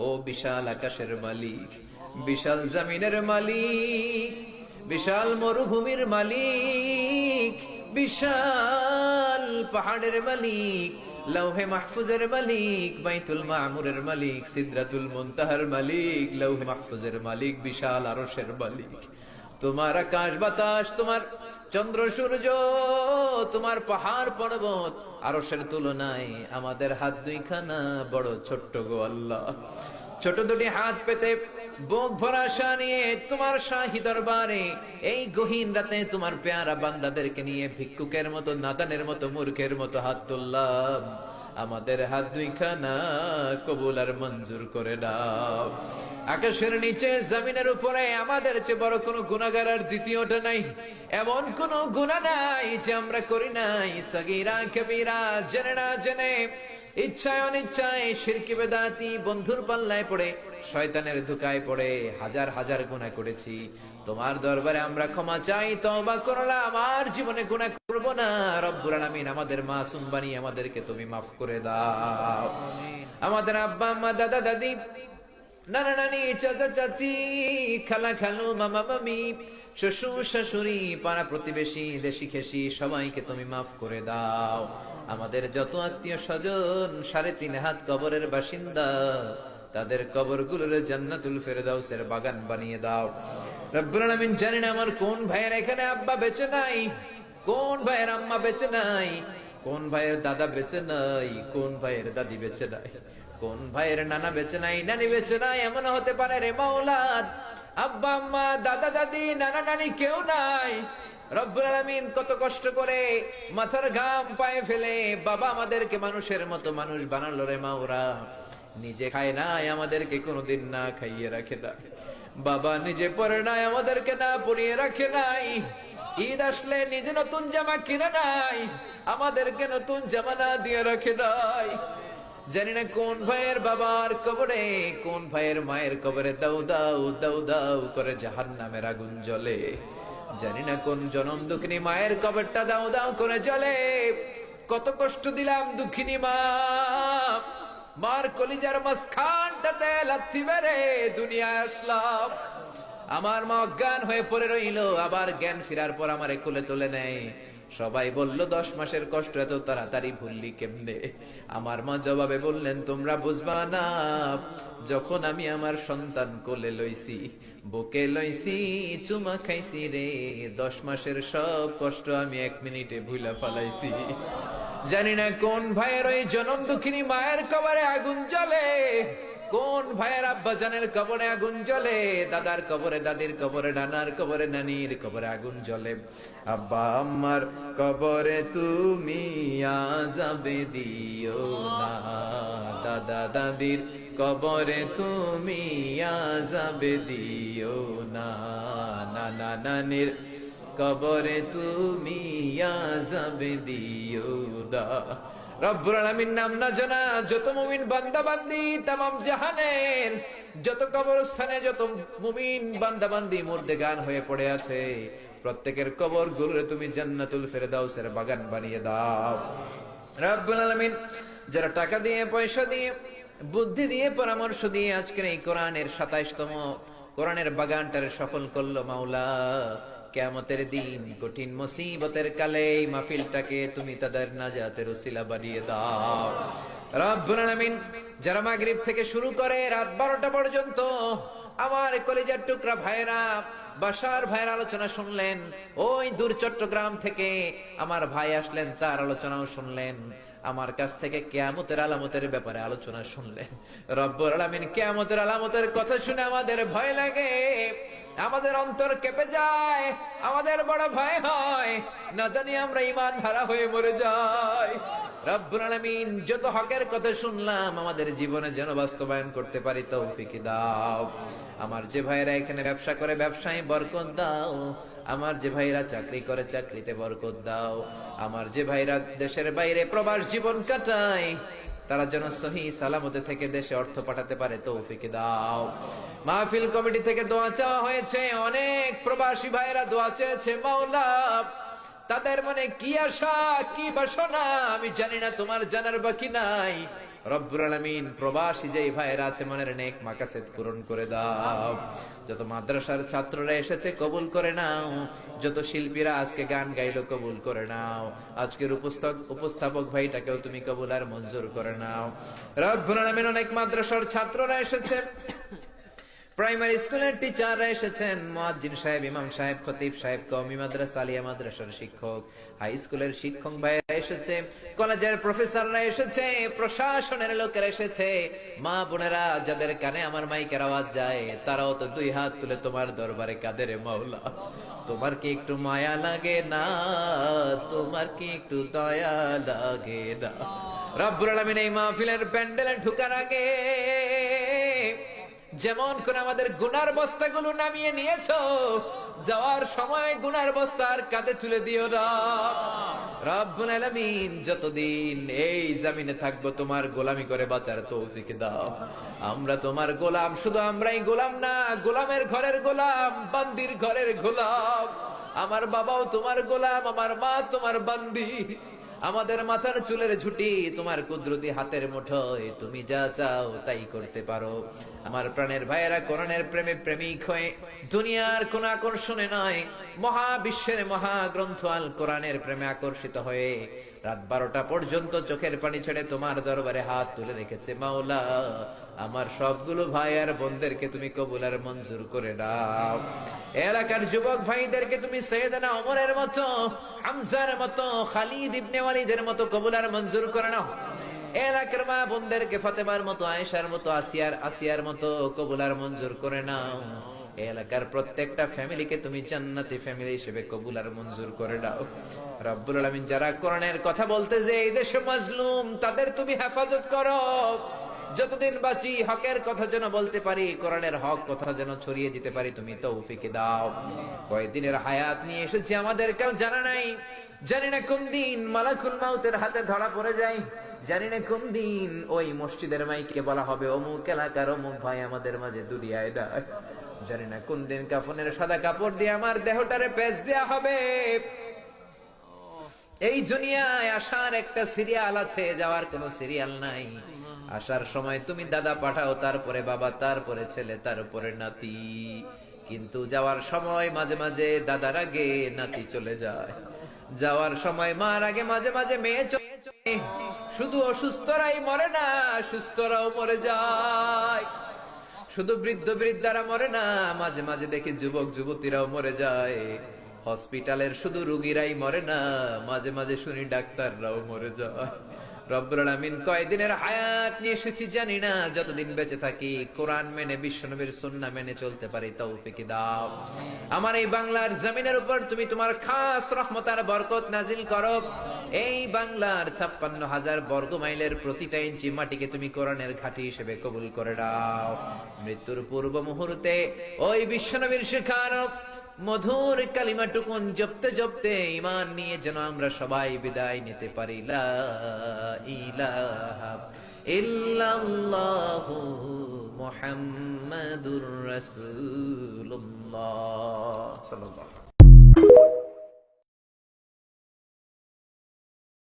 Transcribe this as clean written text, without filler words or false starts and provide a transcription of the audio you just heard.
ও বিশাল আকাশের মালিক, বিশাল জমিনের মালিক, বিশাল মরুভূমির মালিক, বিশাল পাহাড়ের মালিক, লৌহে মাহফুজের মালিক, বাইতুল মামুরের মালিক, সিদরাতুল মুনতাহার মালিক, লৌহে মাহফুজের মালিক, বিশাল আরশের মালিক। তোমার আকাশ বাতাস, তোমার চন্দ্র সূর্য, তোমার পাহাড় পর্বত আরশের তুলনায় আমাদের হাত দুইখানা বড় ছোট্ট গো আল্লাহ। ছোট দুটি হাত পেতে বুক ভরা আশা নিয়ে তোমার শাহী দরবারে এই গহীন রাতে তোমার পেয়ারা বান্দাদেরকে নিয়ে ভিক্ষুকের মতো, নাদানের মতো, মূর্খের মতো হাত তুললাম। আমাদের হাত দুইখানা কবুল আর মঞ্জুর করে দাও। আকাশের নিচে জমিনের উপরে আমাদের চেয়ে বড় কোনো গুনাহগার আর দ্বিতীয়টা নাই। এমন কোন গুনাহ নাই যে আমরা করি নাই, সগীরা কবিরা, জেনে না জেনে, ইচ্ছায় অনিচ্ছায়, শিরকি বেদাতি, বন্ধুর পাল্লায় পড়ে, শয়তানের ধোঁকায় পড়ে হাজার হাজার গুনাহ করেছি। তোমার দরবারে আমরা ক্ষমা চাই, তওবা করলাম, আমার জীবনে গুনাহ করব না। রব্বুল আলামিন আমাদের মাসুম বানিয়ে আমাদেরকে তুমি মাফ করে দাও। আমাদের আব্বা আম্মা, দাদা দাদি, নানা নানি, চাচা চাচি, খালা খালু, মামা মামি, শ্বশুর শাশুড়ি, পাড়া প্রতিবেশী, দেশি খেসি, সবাইকে তুমি মাফ করে দাও। আমাদের যত আত্মীয় স্বজন 3.5 হাত কবরের বাসিন্দা, তাদের কবরগুলোর জান্নাতুল ফেরদাউসের বাগান বানিয়ে দাও। রব্বুল আলামিন, জানি না আমার কোন ভাইয়ের এখানে আব্বা বেঁচে নাই, কোন ভাইয়ের আম্মা বেঁচে নাই, কোন ভাইয়ের দাদা বেঁচে নাই, কোন ভাইয়ের দাদি বেঁচে নাই, কোন ভাইয়ের নানা বেঁচে নাই, নানি বেঁচে নাই। এমন হতে পারে রে মাওলাদ, আব্বা আম্মা, দাদা দাদি, নানা নানি কেউ নাই। রব্বুল আলামিন, কত কষ্ট করে মাথার ঘাম পায়ে ফেলে বাবা আমাদেরকে মানুষের মতো মানুষ বানালো রে মাওরা। নিজে খায় নাই, আমাদেরকে কোনোদিন না খাইয়ে রাখে নাই। বাবা নিজে পরে নাই, আমাদেরকে না পরিয়ে রাখে নাই। ঈদ আসলে নিজে নতুন জামা কিনে নাই, আমাদেরকে নতুন জামা না দিয়ে রাখে নাই। জানি না কোন ভাইয়ের বাবার কবরে, কোন ভাইয়ের মায়ের কবরে দাউ দাউ দাউ দাউ করে জাহান্নামের আগুন জ্বলে। জানি না কোন জনম দুঃখিনী মায়ের কবরটা দাউ দাউ করে জ্বলে। কত কষ্ট দিলাম দুঃখিনী মা, মার কলিজার মাঝখানটাতে লাথি মেরে দুনিয়ায় আসলাম। আমার মা অজ্ঞান হয়ে পড়ে রইল, আবার জ্ঞান ফিরার পর আমারে কোলে তুলে নেয়। সবাই বলল 10 মাসের কষ্ট এত তাড়াতাড়ি ভুললি কেমনে? আমার মা জবাবে বললেন, তোমরা বুঝবা না, যখন আমি আমার সন্তান কোলে লইছি, বুকে লইছি, চুমা খাইছি রে, 10 মাসের সব কষ্ট আমি 1 মিনিটে ভুলা ফালাইছি। জানি না কোন ভাইয়ের ওই জনম দুঃখিনী মায়ের কবরে আগুন জ্বলে, কোন ভাইয়ের আব্বা জানের কবরে আগুন জ্বলে, দাদার কবরে, দাদির কবরে, নানার কবরে, নানির কবরে আগুন জ্বলে। আব্বা আম্মার কবরে তুমি আযাবে দিও না, দাদা দাদির কবরে তুমি আযাবে দিও না, নানা নানির কবরে তুমি আযাবে দিও না। রব্বুল আলামিন নাম না জানা যত মুমিন বান্দা বান্দি তামাম জাহানের যত কবরস্থানে যত মুমিন বান্দা বান্দি মুর্দেগান হয়ে পড়ে আছে, প্রত্যেকের কবর গুলোরে তুমি জান্নাতুল ফেরদাউসের বাগান বানিয়ে দাও। রব্বুল আলামিন, যারা টাকা দিয়ে, পয়সা দিয়ে, বুদ্ধি দিয়ে, পরামর্শ দিয়ে আজকের এই কোরআনের 27তম কোরআনের বাগানটারে সফল করলো মাওলা, কিয়ামতের দিন কঠিন মুসিবতের কালে এই মাহফিলটাকে তুমি তাদের নাজাতের ওসিলা বানিয়ে দাও। রব্বুল আলামিন, যারা মাগরিব থেকে শুরু করে রাত 12টা পর্যন্ত আমার কলিজার টুকরা ভাইরা, বাসার ভাইয়ের আলোচনা শুনলেন, ওই দূর চট্টগ্রাম থেকে আমার ভাই আসলেন, তার আলোচনাও শুনলেন, আমার কাছ থেকে কিয়ামতের আলামতের ব্যাপারে আলোচনা শুনলেন। রব্বুল আলামিন, কিয়ামতের আলামতের কথা শুনে আমাদের ভয় লাগে, আমাদের অন্তর কেঁপে যায়, আমাদের বড় ভয় হয়, না জানি আমরা ঈমান হারা হয়ে মরে যাই। রব্বুল আলামিন, যত হকের কথা শুনলাম আমাদের জীবনে যেন বাস্তবায়ন করতে পারি তৌফিক দাও। আমার যে ভাইরা এখানে ব্যবসা করে ব্যবসায় বরকত দাও, আমার যে ভাইরা চাকরি করে চাকরিতে বরকত দাও, আমার যে ভাইরা দেশের বাইরে প্রবাস জীবন কাটায় তারা যেন সহি সালামতে থেকে দেশে অর্থ পাঠাতে পারে তৌফিক দাও। মাহফিল কমিটি থেকে দোয়া চাওয়া হয়েছে, অনেক প্রবাসী ভাইরা দোয়া চেয়েছে মাওলা, তাদের মনে কি আশা কি বাসনা আমি জানি না, তোমার জানার বাকি নাই। রব্বুল আলামিন প্রবাসী যেই ভাইয়েরা আছে মনের নেক মাকাসেদ পূরণ করে দাও। যত মাদ্রাসার ছাত্ররা এসেছে কবুল করে নাও, যত শিল্পীরা আজকে গান গাইলো কবুল করে নাও, আজকের উপস্থাপক ভাইটাকেও তুমি কবুল আর মঞ্জুর করে নাও। রব্বুল আলামিন অনেক মাদ্রাসার ছাত্ররা এসেছে, প্রাইমারি স্কুলের টিচাররা এসেছেন, মুয়াজ্জিন সাহেব, ইমাম সাহেব, খতিব সাহেব, কওমি মাদ্রাসা, আলিয়া মাদ্রাসার শিক্ষক, হাই স্কুলের শিক্ষক ভাইরা এসেছে, কলেজের প্রফেসররা এসেছে, প্রশাসনের লোকেরা এসেছে, মা বোনেরা যাদের কানে আমার মাইকের আওয়াজ যায় তারাও তো দুই হাত তুলে তোমার দরবারে কাঁদে রে মাওলা। তোমার কি একটু মায়া লাগে না? তোমার কি একটু দয়া লাগে না? রব্বুল আলামিন এই মাহফিলের প্যান্ডেলে ঢোকার আগে যেমন করে আমাদের গুনার বস্তাগুলো নামিয়ে নিয়েছো, যাওয়ার সময় গুনার বস্তা আর কাঁধে তুলে দিও না। রব্বুল আলামিন যতদিন এই জমিনে থাকবো তোমার গোলামি করে বাঁচার তৌফিক দাও। আমরা তোমার গোলাম, শুধু আমরাই গোলাম না, গোলামের ঘরের গোলাম, বান্দির ঘরের গোলাম। আমার বাবাও তোমার গোলাম, আমার মা তোমার বান্দি। আমাদের মাথার চুলের ঝুটি তোমার কুদরতি হাতের মুঠোয়, তুমি যা চাও তাই করতে পারো। আমার প্রাণের ভাইয়েরা কোরআনের প্রেমে প্রেমিক হয়ে দুনিয়ার কোন আকর্ষণে নয়, মহাবিশ্বের মহাগ্রন্থ আল কোরআনের প্রেমে আকর্ষিত হয়ে রাত 12টা পর্যন্ত চোখের পানি ছেড়ে তোমার দরবারে হাত তুলে রেখেছে। মাওলা, আমার সবগুলো ভাই আর বোনদেরকে তুমি কবুল আর মঞ্জুর করে দাও। এলাকার যুবক ভাইদেরকে তুমি সাইয়েদনা ওমরের মতো, হামজার মতো, খালিদ ইবনে ওয়ালিদের মতো কবুল আর মঞ্জুর করে নাও। এলাকার মা বোনদেরকে ফাতেমার মতো, আয়েশার মতো, আসিয়ার মতো কবুল আর মঞ্জুর করে নাও। এলাকার প্রত্যেকটা ফ্যামিলিকে তুমি জান্নাতি ফ্যামিলি হিসেবে কবুল আর মঞ্জুর করে দাও। রব্বুল আলামিন যারা কোরআনের কথা বলতে যে এই দেশে মাজলুম, তাদের তুমি হেফাজত করো। যতদিন বাঁচি হকের কথা যেন বলতে পারি, কোরআনের হক কথা যেন ছড়িয়ে দিতে পারি, তুমি তৌফিক দাও। কয়েকদিনের হায়াত নিয়ে এসেছি, আমাদের কেউ জানা নাই, জানি না কোন দিন মালাকুল মাউতের হাতে ধরা পড়ে যায়, জানি না কোন দিন ওই মসজিদের মাইকে বলা হবে অমুক এলাকার অমুক ভাই আমাদের মাঝে দুনিয়ায় ডাক, জানি না কোন দিন কাফনের সাদা কাপড় দিয়ে আমার দেহটারে পেঁচ দেয়া হবে। এই দুনিয়ায় আসার একটা সিরিয়াল আছে, যাওয়ার কোনো সিরিয়াল নাই। আসার সময় তুমি দাদা পাঠাও, তারপরে বাবা, তারপরে ছেলে, তারপরে নাতি, কিন্তু যাওয়ার সময় মাঝে মাঝে দাদার আগে নাতি চলে যায়, যাওয়ার সময় মার আগে মাঝে মাঝে মেয়ে চলে। শুধু অসুস্থরাই মরে না, সুস্থরাও মরে যায়। শুধু বৃদ্ধ বৃদ্ধারা মরে না, মাঝে মাঝে দেখি যুবক যুবতীরাও মরে যায়। হসপিটালের শুধু রোগীরাই মরে না, মাঝে মাঝে শুনি ডাক্তাররাও মরে যায়। রব্বুল আলামিন কয়দিনের হায়াত নিয়ে এসেছি জানি না, যতদিন বেঁচে থাকি কোরআন মেনে, বিশ্বনবীর সুন্নাহ মেনে চলতে পারি তৌফিক দাও। আমার এই বাংলার জমিনের উপর তুমি তোমার খাস রহমত আর বরকত নাজিল করো। এই বাংলার 56,000 বর্গ মাইলের প্রতিটা ইঞ্চি মাটিকে তুমি কোরআনের ঘাঁটি হিসেবে কবুল করে দাও। মৃত্যুর পূর্ব মুহূর্তে ওই বিশ্বনবীর শেখানো মধুর কালিমাটুকুন জপতে জপতে ঈমান নিয়ে যেন আমরা সবাই বিদায় নিতে পারি। লা ইলাহা ইল্লাল্লাহু মুহাম্মাদুর রাসূলুল্লাহ সাল্লাল্লাহু